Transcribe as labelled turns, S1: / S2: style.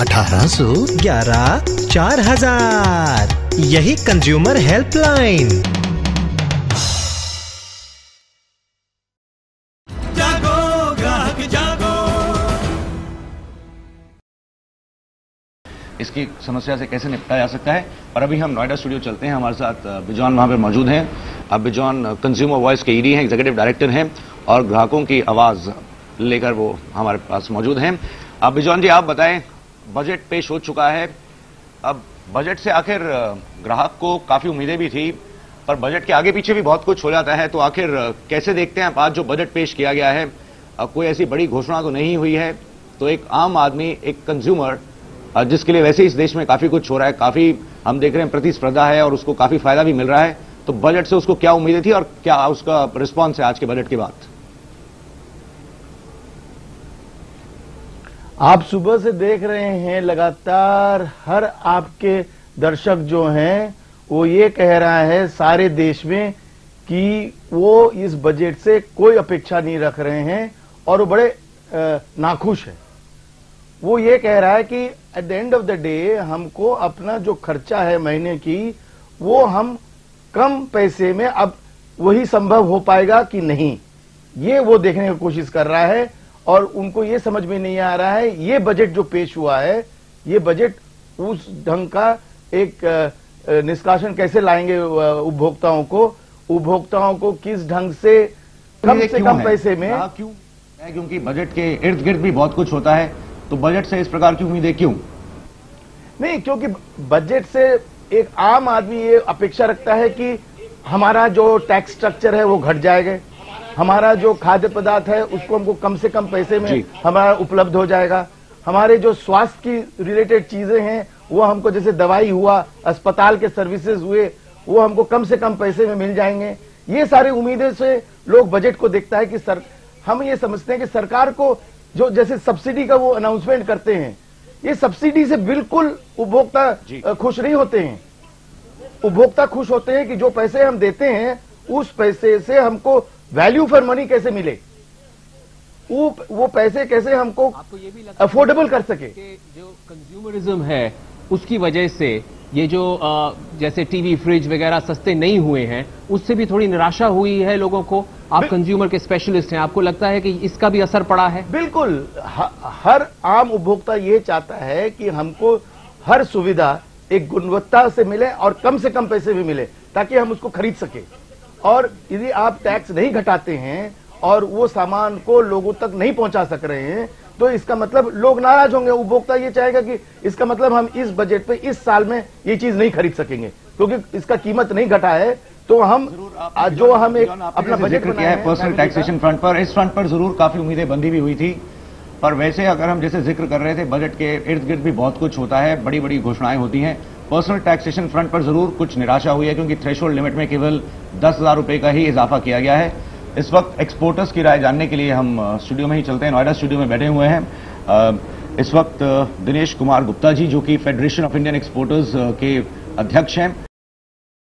S1: 1811 4000। यही consumer helpline.
S2: जागो ग्राहक जागो।
S3: इसकी समस्या से कैसे निपटा जा सकता है। और अभी हम नोएडा स्टूडियो चलते हैं, हमारे साथ बिजॉन वहां पर मौजूद हैं। अब बिजॉन कंज्यूमर वॉइस के ईडी हैं, एग्जीक्यूटिव डायरेक्टर हैं और ग्राहकों की आवाज लेकर वो हमारे पास मौजूद हैं। अब बिजॉन जी, आप बताएं, बजट पेश हो चुका है। अब बजट से आखिर ग्राहक को काफी उम्मीदें भी थी, पर बजट के आगे पीछे भी बहुत कुछ हो जाता है, तो आखिर कैसे देखते हैं आप आज जो बजट पेश किया गया है? कोई ऐसी बड़ी घोषणा तो नहीं हुई है, तो एक आम आदमी, एक कंज्यूमर जिसके लिए वैसे इस देश में काफी कुछ हो रहा है, काफी हम देख रहे हैं प्रतिस्पर्धा है और उसको काफी फायदा भी मिल रहा है, तो बजट से उसको क्या उम्मीदें थी और क्या उसका रिस्पॉन्स है आज के बजट के बाद?
S4: आप सुबह से देख रहे हैं लगातार हर आपके दर्शक जो हैं वो ये कह रहा है सारे देश में कि वो इस बजट से कोई अपेक्षा नहीं रख रहे हैं और वो बड़े नाखुश है। वो ये कह रहा है कि at the end of the day हमको अपना जो खर्चा है महीने की वो हम कम पैसे में अब वही संभव हो पाएगा कि नहीं, ये वो देखने की कोशिश कर रहा है। और उनको ये समझ में नहीं आ रहा है ये बजट जो पेश हुआ है, ये बजट उस ढंग का एक निष्कासन कैसे लाएंगे उपभोक्ताओं को किस ढंग से कम पैसे में।
S3: क्यों? क्योंकि बजट के इर्द गिर्द भी बहुत कुछ होता है, तो बजट से इस प्रकार की उम्मीदें क्यों?
S4: नहीं, क्योंकि बजट से एक आम आदमी ये अपेक्षा रखता है कि हमारा जो टैक्स स्ट्रक्चर है वो घट जाएगा, हमारा जो खाद्य पदार्थ है उसको हमको कम से कम पैसे में हमारा उपलब्ध हो जाएगा, हमारे जो स्वास्थ्य की रिलेटेड चीजें हैं वो हमको जैसे दवाई हुआ, अस्पताल के सर्विसेज हुए, वो हमको कम से कम पैसे में मिल जाएंगे। ये सारी उम्मीदें से लोग बजट को देखता है कि हम ये समझते हैं कि सरकार को जो जैसे सब्सिडी का वो अनाउंसमेंट करते हैं, ये सब्सिडी से बिल्कुल उपभोक्ता खुश नहीं होते हैं। उपभोक्ता खुश होते हैं कि जो पैसे हम देते हैं उस पैसे से हमको वैल्यू फॉर मनी कैसे मिले, वो पैसे कैसे हमको अफोर्डेबल कर सके।
S5: जो कंज्यूमरिज्म है उसकी वजह से ये जो जैसे टीवी फ्रिज वगैरह सस्ते नहीं हुए हैं उससे भी थोड़ी निराशा हुई है लोगों को। आप कंज्यूमर के स्पेशलिस्ट हैं, आपको लगता है कि इसका भी असर पड़ा है? बिल्कुल,
S4: हर आम उपभोक्ता ये चाहता है कि हमको हर सुविधा एक गुणवत्ता से मिले और कम से कम पैसे में मिले ताकि हम उसको खरीद सके। और यदि आप टैक्स नहीं घटाते हैं और वो सामान को लोगों तक नहीं पहुंचा सक रहे हैं तो इसका मतलब लोग नाराज होंगे। उपभोक्ता ये चाहेगा कि इसका मतलब हम इस बजट पे इस साल में ये चीज नहीं खरीद सकेंगे क्योंकि इसका कीमत नहीं घटा है। तो हम जो हम एक अपना बजट
S3: किया है पर्सनल टैक्सेशन फ्रंट पर, इस फ्रंट पर जरूर काफी उम्मीदें बंधी भी हुई थी, पर वैसे अगर हम जैसे जिक्र कर रहे थे बजट के इर्द गिर्द भी बहुत कुछ होता है, बड़ी बड़ी घोषणाएं होती हैं। पर्सनल टैक्सेशन फ्रंट पर जरूर कुछ निराशा हुई है क्योंकि थ्रेशोल्ड लिमिट में केवल 10,000 रुपए का ही इजाफा किया गया है। इस वक्त एक्सपोर्टर्स की राय जानने के लिए हम स्टूडियो में ही चलते हैं, नोएडा स्टूडियो में बैठे हुए हैं इस वक्त दिनेश कुमार गुप्ता जी, जो कि फेडरेशन ऑफ इंडियन एक्सपोर्टर्स के अध्यक्ष हैं।